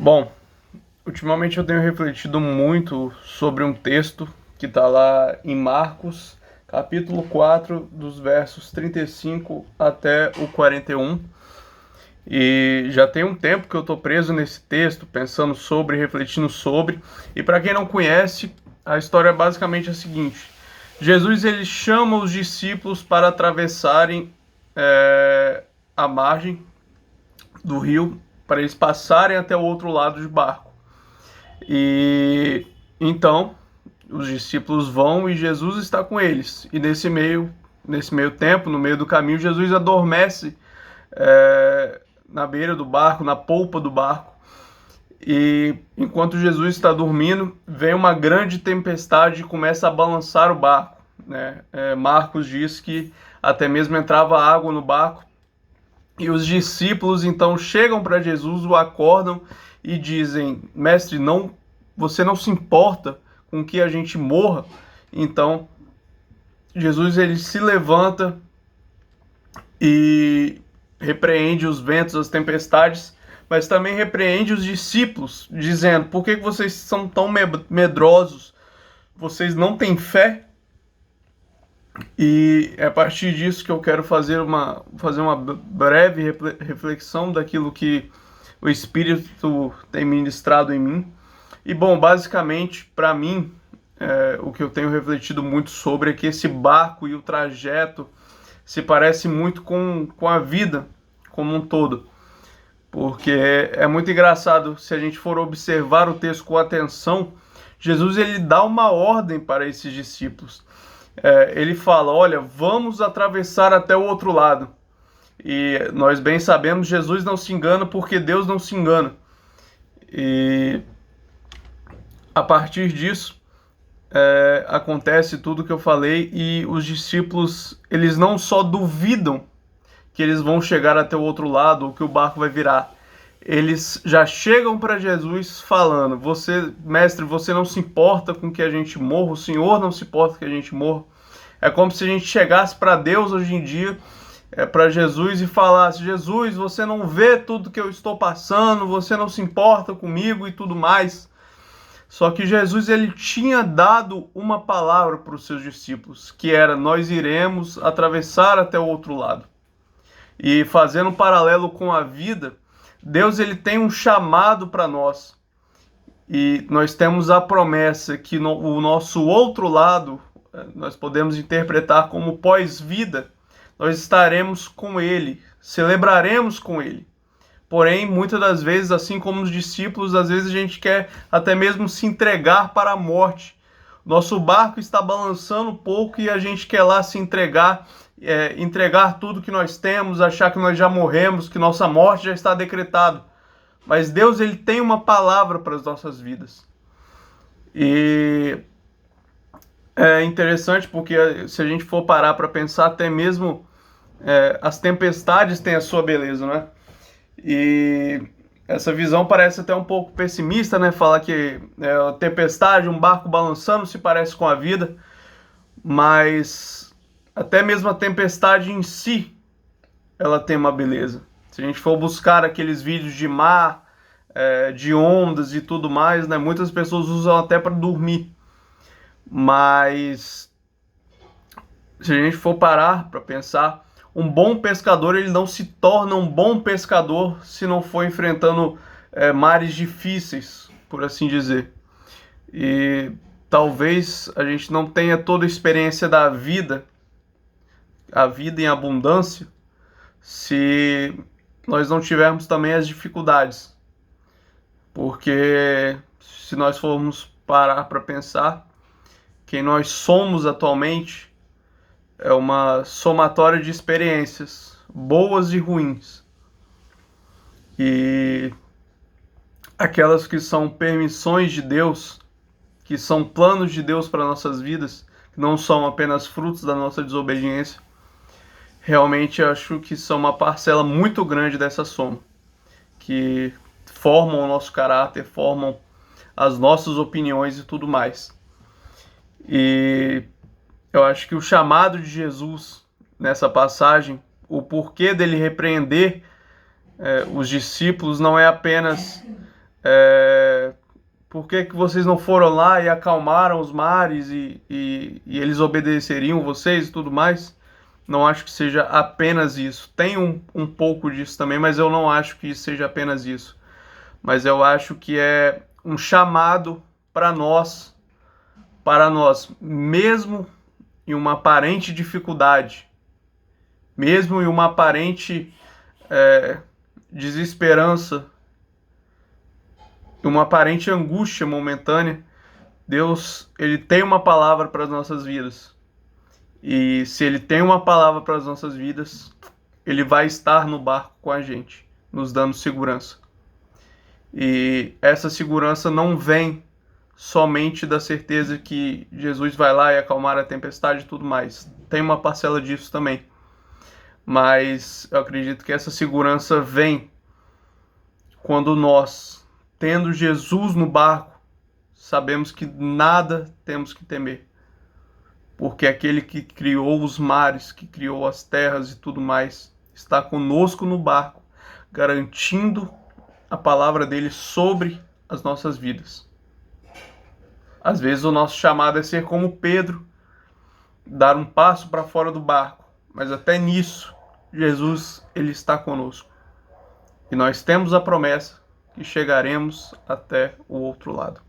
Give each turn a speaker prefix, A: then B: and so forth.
A: Bom, ultimamente eu tenho refletido muito sobre um texto que está lá em Marcos, capítulo 4, dos versos 35 até o 41. E já tem um tempo que eu estou preso nesse texto, pensando sobre, refletindo sobre. E para quem não conhece, a história é basicamente a seguinte: Jesus ele chama os discípulos para atravessarem a margem do rio, para eles passarem até o outro lado de barco. E então os discípulos vão e Jesus está com eles. E nesse meio tempo, no meio do caminho, Jesus adormece na beira do barco, na polpa do barco. E enquanto Jesus está dormindo, vem uma grande tempestade e começa a balançar o barco, né? Marcos diz que até mesmo entrava água no barco. E os discípulos então chegam para Jesus, o acordam e dizem: Mestre, você não se importa com que a gente morra? Então Jesus ele se levanta e repreende os ventos, as tempestades, mas também repreende os discípulos, dizendo: Por que vocês são tão medrosos? Vocês não têm fé? E é a partir disso que eu quero fazer uma breve reflexão daquilo que o Espírito tem ministrado em mim. E bom, basicamente, para mim, o que eu tenho refletido muito sobre é que esse barco e o trajeto se parece muito com a vida como um todo. Porque é muito engraçado, se a gente for observar o texto com atenção, Jesus ele dá uma ordem para esses discípulos. Ele fala: olha, vamos atravessar até o outro lado. E nós bem sabemos, Jesus não se engana porque Deus não se engana. E a partir disso, acontece tudo que eu falei e os discípulos, eles não só duvidam que eles vão chegar até o outro lado ou que o barco vai virar. Eles já chegam para Jesus falando: mestre, você não se importa com que a gente morra, o Senhor não se importa que a gente morra. É como se a gente chegasse para Deus hoje em dia, para Jesus, e falasse: Jesus, você não vê tudo que eu estou passando, você não se importa comigo e tudo mais. Só que Jesus ele tinha dado uma palavra para os seus discípulos, que era: nós iremos atravessar até o outro lado. E fazendo um paralelo com a vida, Deus ele tem um chamado para nós. E nós temos a promessa que o nosso outro lado, nós podemos interpretar como pós-vida, nós estaremos com Ele, celebraremos com Ele. Porém, muitas das vezes, assim como os discípulos, às vezes a gente quer até mesmo se entregar para a morte. Nosso barco está balançando um pouco e a gente quer lá se entregar, entregar tudo que nós temos, achar que nós já morremos, que nossa morte já está decretada. Mas Deus ele tem uma palavra para as nossas vidas. E é interessante porque se a gente for parar para pensar, até mesmo as tempestades têm a sua beleza, né? E essa visão parece até um pouco pessimista, né? Falar que a tempestade, um barco balançando, se parece com a vida, mas até mesmo a tempestade em si, ela tem uma beleza. Se a gente for buscar aqueles vídeos de mar, de ondas e tudo mais, né? Muitas pessoas usam até para dormir, mas se a gente for parar para pensar, um bom pescador ele não se torna um bom pescador se não for enfrentando mares difíceis, por assim dizer. E talvez a gente não tenha toda a experiência da vida, a vida em abundância, se nós não tivermos também as dificuldades. Porque se nós formos parar para pensar, quem nós somos atualmente é uma somatória de experiências, boas e ruins. E aquelas que são permissões de Deus, que são planos de Deus para nossas vidas, que não são apenas frutos da nossa desobediência, realmente acho que são uma parcela muito grande dessa soma, que formam o nosso caráter, formam as nossas opiniões e tudo mais. E eu acho que o chamado de Jesus nessa passagem, o porquê dele repreender os discípulos, não é apenas Por que que vocês não foram lá e acalmaram os mares e eles obedeceriam vocês e tudo mais? Não acho que seja apenas isso. Tem um pouco disso também, mas eu não acho que seja apenas isso. Mas eu acho que é um chamado para nós, mesmo em uma aparente dificuldade, mesmo em uma aparente desesperança, uma aparente angústia momentânea, Deus, ele tem uma palavra para as nossas vidas. E se ele tem uma palavra para as nossas vidas, ele vai estar no barco com a gente, nos dando segurança. E essa segurança não vem somente da certeza que Jesus vai lá e acalmar a tempestade e tudo mais. Tem uma parcela disso também. Mas eu acredito que essa segurança vem quando nós, tendo Jesus no barco, sabemos que nada temos que temer. Porque aquele que criou os mares, que criou as terras e tudo mais, está conosco no barco, garantindo a palavra dele sobre as nossas vidas. Às vezes o nosso chamado é ser como Pedro, dar um passo para fora do barco, mas até nisso Jesus ele está conosco. E nós temos a promessa que chegaremos até o outro lado.